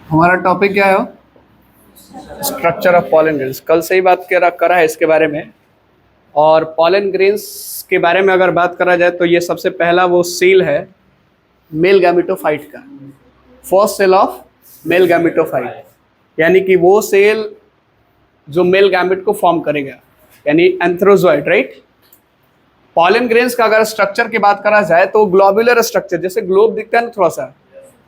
हमारा टॉपिक क्या है? Structure of pollen grains. कल से ही बात करा है इसके बारे में। और पॉलन ग्रेन्स के बारे में अगर बात करा जाए तो ये सबसे पहला वो सेल है मेल गैमेटोफाइट का, first cell of male gametophyte, यानी कि वो सेल जो मेल गैमेट को फॉर्म करेगा, यानी एंथ्रोजोइड, राइट। पॉलन ग्रेन्स का अगर स्ट्रक्चर की बात करा जाए तो ग्लोबुलर स्ट्रक्चर, जैसे ग्लोब दिखता है ना, थोड़ा सा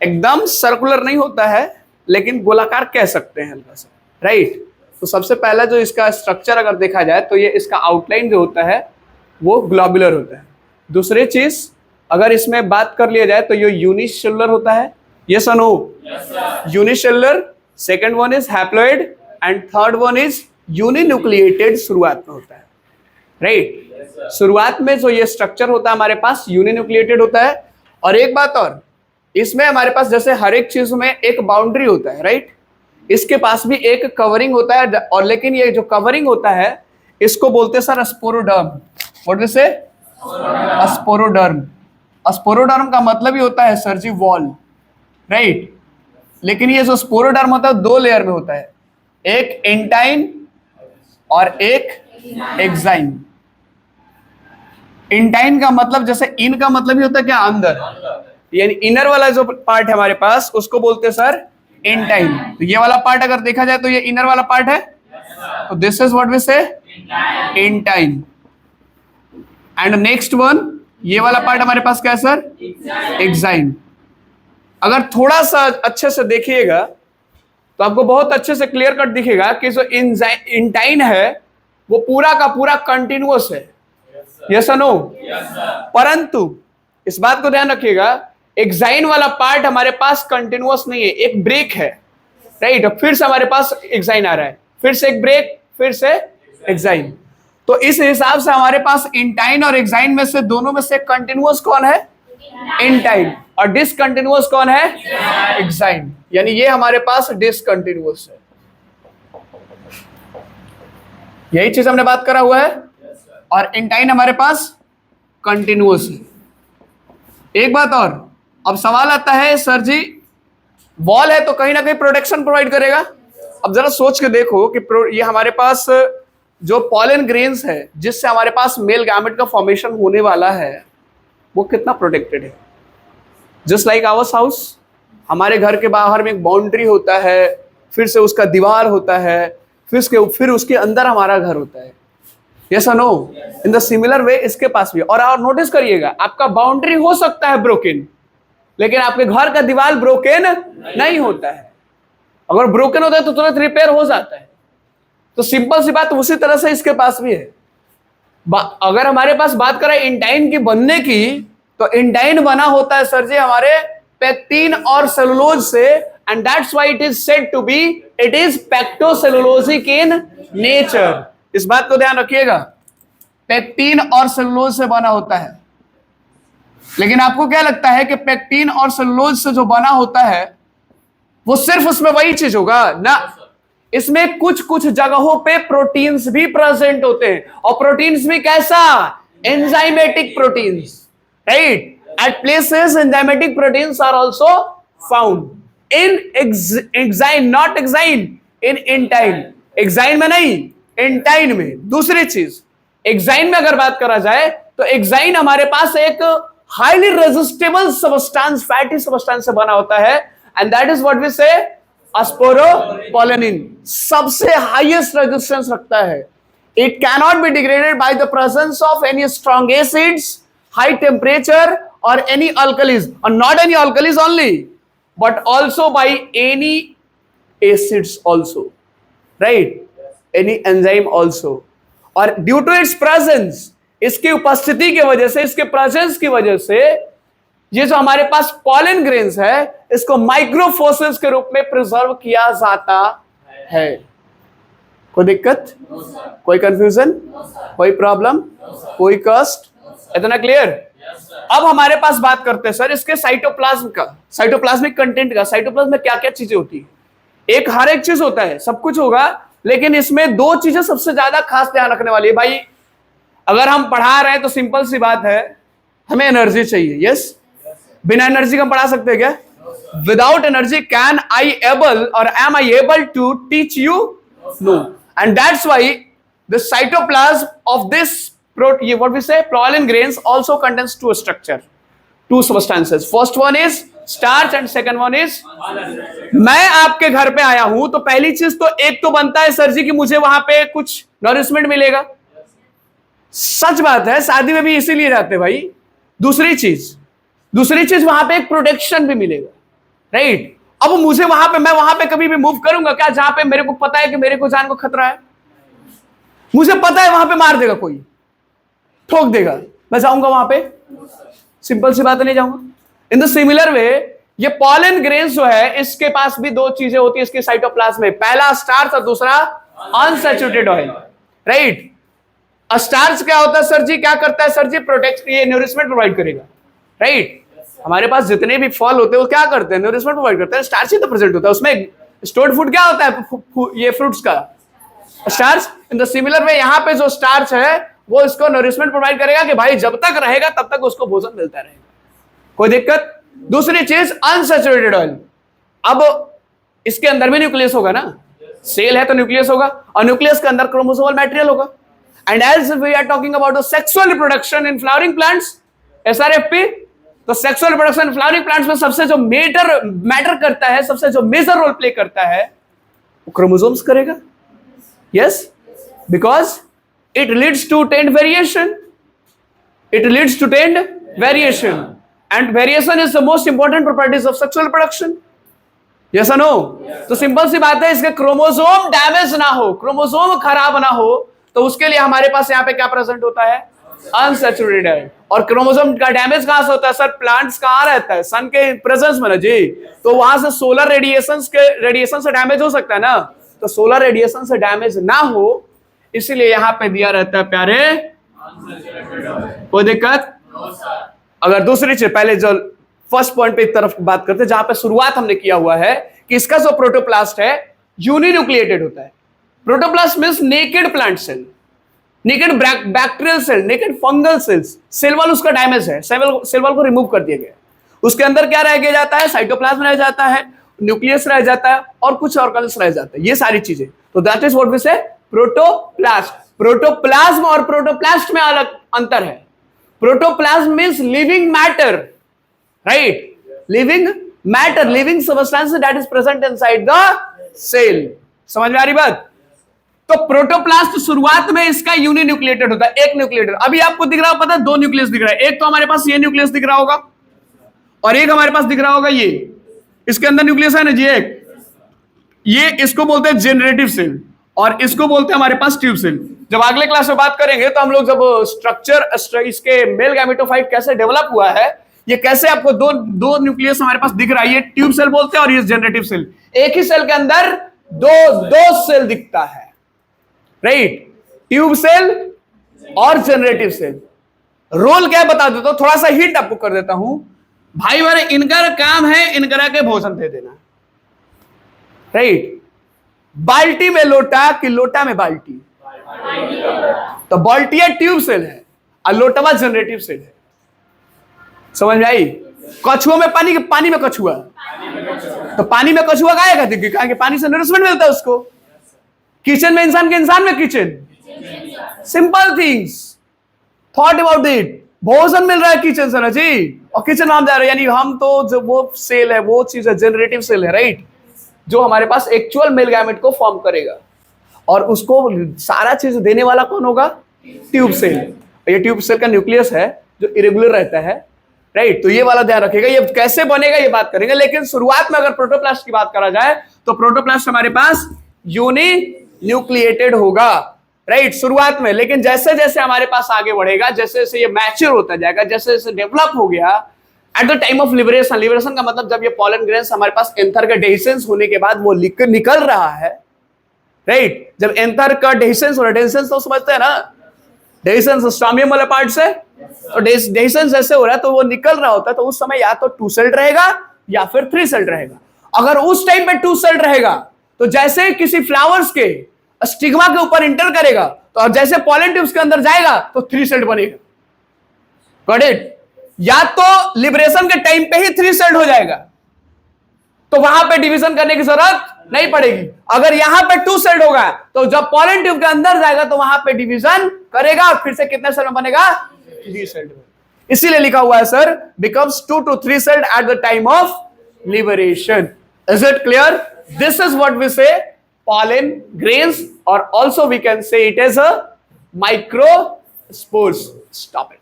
एकदम सर्कुलर नहीं होता है लेकिन गोलाकार कह सकते हैं हल्का सा, राइट। तो सबसे पहला जो इसका स्ट्रक्चर अगर देखा जाए तो ये इसका आउटलाइन जो होता है वो ग्लोबुलर होता है। दूसरी चीज अगर इसमें बात कर लिया जाए तो ये यूनिसेलुलर होता है, यस और no? Unicellular, second one is haploid and third one is uninucleated शुरुआत में होता है, राइट। शुरुआत में जो ये स्ट्रक्चर होता है हमारे पास यूनिन्यूक्लिएटेड होता है। और एक बात और, इसमें हमारे पास जैसे हर एक चीज में एक बाउंड्री होता है, राइट, इसके पास भी एक कवरिंग होता है। और लेकिन ये जो कवरिंग होता है इसको बोलते हैं सर स्पोरोडर्म। व्हाट वी से? स्पोरोडर्म। स्पोरोडर्म का मतलब ही होता है सर जी वॉल, राइट। लेकिन ये जो स्पोरोडर्म होता है दो लेयर में होता है, एक इंटाइन और एक एक्साइन। इंटाइन का मतलब जैसे इन का मतलब ही होता है क्या? अंदर, यानी इनर वाला जो पार्ट है हमारे पास उसको बोलते हैं सर इंटाइन। तो ये वाला पार्ट अगर देखा जाए तो ये इनर वाला पार्ट है, तो दिस इज व्हाट वी से इंटाइन। एंड नेक्स्ट वन, ये वाला पार्ट हमारे पास क्या है सर? एक्साइन। अगर थोड़ा सा अच्छे से देखिएगा तो आपको बहुत अच्छे से क्लियर कट दिखेगा कि जो इंटाइन है वो पूरा का पूरा कंटिन्यूअस है, यस और नो? परंतु इस बात को ध्यान रखिएगा, एक्साइन वाला पार्ट हमारे पास कंटिन्यूअस नहीं है, एक ब्रेक है, राइट। फिर से हमारे पास एक्साइन आ रहा है, फिर से एक ब्रेक, फिर से एक्साइन। तो इस हिसाब से हमारे पास इंटाइन और एक्साइन में से दोनों में से कंटिन्यूअस कौन है? इंटाइन। और डिसकंटिन्यूअस कौन है? एक्साइन। यानी ये हमारे पास डिसकंटिन्यूअस है। यही चीज हमने बात करा हुआ है। और इंटाइन हमारे पास कंटिन्यूअस है। एक बात और, अब सवाल आता है सर जी वॉल है तो कहीं ना कहीं प्रोटेक्शन प्रोवाइड करेगा। अब जरा सोच के देखो कि ये हमारे पास जो पॉलन ग्रेन्स है जिससे हमारे पास मेल गैमेट का फॉर्मेशन होने वाला है वो कितना प्रोटेक्टेड है। जस्ट लाइक आवर हाउस, हमारे घर के बाहर में एक बाउंड्री होता है, फिर से उसका दीवार होता है, फिर उसके अंदर हमारा घर होता है, यस और no? In the similar way इसके पास भी। और आप नोटिस करिएगा, आपका बाउंड्री हो सकता है ब्रोकन, लेकिन आपके घर का दीवार ब्रोकन नहीं होता है। अगर ब्रोकन होता है तो तुरंत रिपेयर हो जाता है। तो सिंपल सी बात उसी तरह से इसके पास भी है। अगर हमारे पास बात करें इंटाइन की बनने की, तो इंटाइन बना होता है सर जी हमारे पेक्टिन और सेलुलोज से, and that's why it is said to be it is pectocellulosic in nature. इस बात को ध्यान रखिएगा, पेक्टिन और सेलुलोज से बना होता है। लेकिन आपको क्या लगता है कि पेक्टिन और सेलुलोज से जो बना होता है वो सिर्फ उसमें वही चीज होगा? ना, इसमें कुछ कुछ जगहों पे प्रोटीन्स भी प्रेजेंट होते हैं। और प्रोटीन्स भी कैसा? Enzymatic proteins, right. At places enzymatic proteins are also found in exine, not exine, in intine. Exine में नहीं, इंटाइन में। दूसरी चीज, एक्साइन में अगर बात करा जाए तो एक्साइन हमारे पास एक highly resistable substance, fatty substance से बना होता है, and that is what we say sporopollenin. सबसे हाईएस्ट रेजिस्टेंस रखता है। It cannot be degraded by the presence of any strong acids, high temperature और एनी अल्कलीज, और not any alkalis only but also by any acids also, right, any enzyme also. और due to its presence, इसकी उपस्थिति की वजह से, इसके presence की वजह से, ये जो हमारे पास पॉलन ग्रेन्स है इसको माइक्रोफोसिल्स के रूप में प्रिजर्व किया जाता है। कोई दिक्कत? कोई कंफ्यूजन? कोई प्रॉब्लम? कोई कष्ट? इतना क्लियर? अब हमारे पास बात करते हैं सर इसके साइटोप्लाज्म का, साइटोप्लाज्मिक कंटेंट का। साइटोप्लाज्म में क्या क्या चीजें होती है? एक हर एक चीज होता है, सब कुछ होगा, लेकिन इसमें दो चीजें सबसे ज्यादा खास ध्यान रखने वाली है भाई। अगर हम पढ़ा रहे हैं तो सिंपल सी बात है, हमें एनर्जी चाहिए। यस, बिना एनर्जी का हम पढ़ा सकते हैं क्या? Without energy can I able or am I able to teach you? No. And that's why the cytoplasm of this what we say pollen grains also contains two structure, two substances. First one is starch and second one is मैं आपके घर पे आया हूं तो पहली चीज तो एक तो बनता है सर जी कि मुझे वहां पे कुछ नरिशमेंट मिलेगा। सच बात है, शादी में भी इसीलिए जाते भाई। दूसरी चीज वहां पे एक प्रोटेक्शन भी मिलेगा, राइट? अब मुझे वहां पे, मैं वहां पे कभी भी मूव करूंगा क्या जहां पे मेरे को पता है कि मेरे को जान को खतरा है? मुझे पता है वहां पे मार देगा कोई, ठोक देगा, मैं जाऊंगा वहां पे? सिंपल सी बात है, नहीं जाऊंगा। इन द सिमिलर वे ये पॉलन ग्रेन्स जो है, इसके पास भी दो चीजें होती है इसके साइटोप्लाज्म में, पहला स्टार्च और दूसरा अनसैचुरेटेड ऑयल, राइट? स्टार्च क्या होता है सर जी, क्या करता है सर जी? प्रोटेक्ट, ये न्यूरिशमेंट प्रोवाइड करेगा, राइट? हमारे पास जितने भी फल होते हैं वो क्या करते हैं? न्यूरिशमेंट प्रोवाइड करते हैं। स्टार्च ही तो प्रेजेंट होता है उसमें। स्टोर्ड फूड क्या होता है? ये फ्रूट्स का स्टार्च। इन द सिमिलर वे यहाँ पे जो स्टार्च है वो इसको नरिशमेंट प्रोवाइड करेगा कि भाई जब तक रहेगा तब तक उसको भोजन मिलता रहेगा, कोई दिक्कत? दूसरी चीज अनसैचुरेटेड ऑयल। अब इसके अंदर भी न्यूक्लियस होगा ना, सेल है तो न्यूक्लियस होगा, और न्यूक्लियस के अंदर क्रोमोसोमल मटेरियल होगा। And as we are talking about the sexual reproduction in flowering plants, SRFP, तो sexual reproduction in flowering plants में सबसे जो मैटर करता है, सबसे जो मेजर रोल प्ले करता है वो क्रोमोसोम्स करेगा। Yes, because it leads to tend variation. It leads to tend variation. And variation is the most important properties of sexual reproduction. Yes or no? तो सिंपल सी बात है, इसके क्रोमोसोम डैमेज ना हो, क्रोमोसोम खराब ना हो, तो उसके लिए हमारे पास यहाँ पे क्या प्रेजेंट होता है? अनसैचुरेटेड है। और क्रोमोसोम का डैमेज कहां से होता है सर? प्लांट्स कहां रहता है? सन के प्रेजेंस में ना जी, तो वहां से सोलर रेडिएशन से डैमेज हो सकता है ना, तो सोलर रेडिएशन से डैमेज ना हो इसीलिए यहां पे दिया रहता है प्यारे, कोई दिक्कत? अगर दूसरी चीज, पहले जो फर्स्ट पॉइंट पे एक तरफ बात करते हैं जहां पे शुरुआत हमने किया हुआ है कि इसका जो प्रोटोप्लास्ट है यूनिन्यूक्लिएटेड होता है। Protoplast means naked plant cell, naked bacterial cell, naked fungal cells. Cell wall उसका डैमेज है, सेल वॉल को रिमूव कर दिया गया। उसके अंदर क्या रह गया जाता है? साइटोप्लाज्म रह जाता है, न्यूक्लियस रह जाता है और कुछ ऑर्गेनल्स रह जाते हैं, ये सारी चीजें। तो that is what we say protoplast. Protoplasm और प्रोटोप्लास्ट में अलग अंतर है। Protoplasm means living matter, right? Living matter, living substance that is present inside the cell. समझ में आ रही बात? तो प्रोटोप्लास्ट शुरुआत में इसका यूनिन्यूक्लिएटेड होता है, एक न्यूक्लिएटेड। अभी आपको दिख रहा हो, पता है, दो न्यूक्लियस दिख रहा है। एक तो हमारे पास ये न्यूक्लियस दिख रहा होगा और एक हमारे पास दिख रहा होगा ये, इसके अंदर न्यूक्लियस है ना जी एक। ये इसको बोलते हैं जनरेटिव सेल और इसको बोलते हैं हमारे पास ट्यूब सेल। जब अगले क्लास में बात करेंगे तो हम लोग जब स्ट्रक्चर इसके मेल गैमेटोफाइट कैसे डेवलप हुआ है, ये कैसे आपको दो न्यूक्लियस हमारे पास दिख रहा है, ये ट्यूब सेल बोलते हैं और ये जनरेटिव सेल। एक ही सेल के अंदर दो सेल दिखता है, राइट? ट्यूब सेल और जनरेटिव सेल। रोल क्या बता देता हूं, थोड़ा सा हिंट आपको कर देता हूं भाई। मेरे इनका काम है इनकरा के भोजन दे देना, राइट? बाल्टी में लोटा कि लोटा में बाल्टी, तो बाल्टिया ट्यूब सेल है और लोटवा जनरेटिव सेल है। समझ में आई? कछुआ में पानी में कछुआ, तो पानी में कछुआ गाएगा क्योंकि पानी से नरिशमेंट मिलता है उसको। किचन में इंसान के इंसान में kitchen, simple things, thought about it. भोजन मिल रहा है किचन से ना जी, और किचन में हम जा रहे हैं, यानी हम तो जो वो सेल है वो चीज है, जनरेटिव सेल है, राइट? जो हमारे पास एक्चुअल मेल गैमेट को फॉर्म करेगा और उसको सारा चीज देने वाला कौन होगा? Tube cell. ये ट्यूब सेल का न्यूक्लियस है जो इरेगुलर रहता है, राइट? तो ये वाला ध्यान रखिएगा। ये कैसे बनेगा ये बात करेंगे, लेकिन शुरुआत में अगर प्रोटोप्लास्ट की बात करा जाए तो प्रोटोप्लास्ट हमारे पास यूनिन्यूक्लिएटेड होगा, राइट? शुरुआत में। लेकिन जैसे जैसे हमारे पास आगे बढ़ेगा, जैसे जैसे ये मैच्योर होता जाएगा, जैसे जैसे डेवलप हो गया, at the time of liberation, liberation का मतलब जब ये पॉलन ग्रेन्स हमारे पास एंथर का डेहिसेंस होने के बाद वो निकल रहा है, राइट? जब एंथर का डेहिसेंस हो रहा है, डेहिसेंस तो समझते हैं ना, डेहिसेंस स्ट्रामियम वाले पार्ट से, तो डेहिसेंस जैसे हो रहा है तो वो निकल रहा होता है, तो उस समय या तो 2 सेल्ड रहेगा या फिर 3 सेल्ड रहेगा। अगर उस टाइम पे 2 सेल्ड रहेगा तो जैसे किसी फ्लावर्स के स्टिग्मा के ऊपर इंटर करेगा तो जैसे पॉलन ट्यूब्स के अंदर जाएगा तो 3 सेल्ड बनेगा, गॉट इट। या तो लिबरेशन के टाइम पे ही 3 सेल्ड हो जाएगा, तो वहां पे डिवीजन करने की जरूरत नहीं पड़ेगी। अगर यहां पे 2 सेल्ड होगा तो जब पॉलन ट्यूब के अंदर जाएगा तो वहां पे डिवीजन करेगा, फिर से कितने सेल में बनेगा, 3 सेल्ड में। इसीलिए लिखा हुआ है sir becomes 2 to 3 celled at the time of liberation. Is it clear? This is what we say pollen grains, or also we can say it as a microspores. Stop it.